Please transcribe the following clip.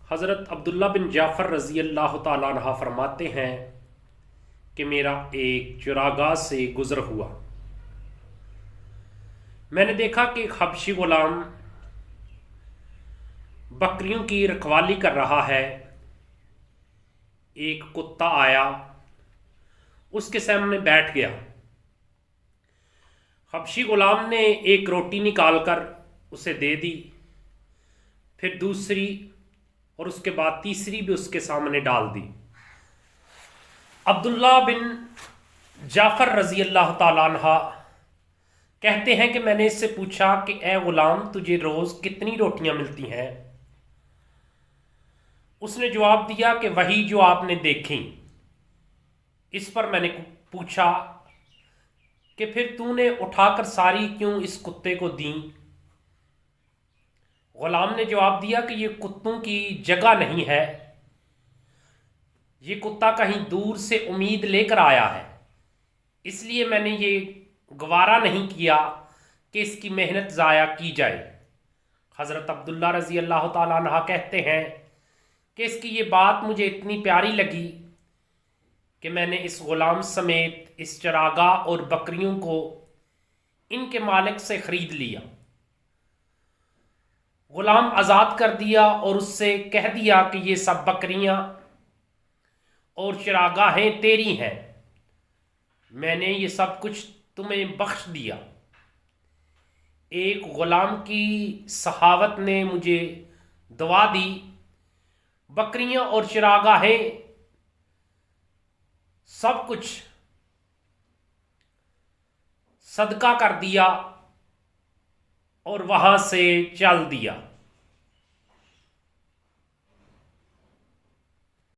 حضرت عبداللہ بن جعفر رضی اللہ تعالیٰ عنہ فرماتے ہیں کہ میرا ایک چراگاہ سے گزر ہوا، میں نے دیکھا کہ ایک حبشی غلام بکریوں کی رکھوالی کر رہا ہے۔ ایک کتا آیا، اس کے سامنے بیٹھ گیا۔ حبشی غلام نے ایک روٹی نکال کر اسے دے دی، پھر دوسری اور اس کے بعد تیسری بھی اس کے سامنے ڈال دی۔ عبداللہ بن جعفر رضی اللہ تعالیٰ عنہ کہتے ہیں کہ میں نے اس سے پوچھا کہ اے غلام، تجھے روز کتنی روٹیاں ملتی ہیں؟ اس نے جواب دیا کہ وہی جو آپ نے دیکھیں۔ اس پر میں نے پوچھا کہ پھر تو نے اٹھا کر ساری کیوں اس کتے کو دیں؟ غلام نے جواب دیا کہ یہ کتوں کی جگہ نہیں ہے، یہ کتا کہیں دور سے امید لے کر آیا ہے، اس لیے میں نے یہ گوارا نہیں کیا کہ اس کی محنت ضائع کی جائے۔ حضرت عبداللہ رضی اللہ تعالیٰ عنہ کہتے ہیں کہ اس کی یہ بات مجھے اتنی پیاری لگی کہ میں نے اس غلام سمیت اس چراگاہ اور بکریوں کو ان کے مالک سے خرید لیا، غلام آزاد کر دیا اور اس سے کہہ دیا کہ یہ سب بکریاں اور چراگاہیں تیری ہیں، میں نے یہ سب کچھ تمہیں بخش دیا۔ ایک غلام کی سخاوت نے مجھے دعا دی، بکریاں اور چراگاہیں سب کچھ صدقہ کر دیا اور وہاں سے چل دیا۔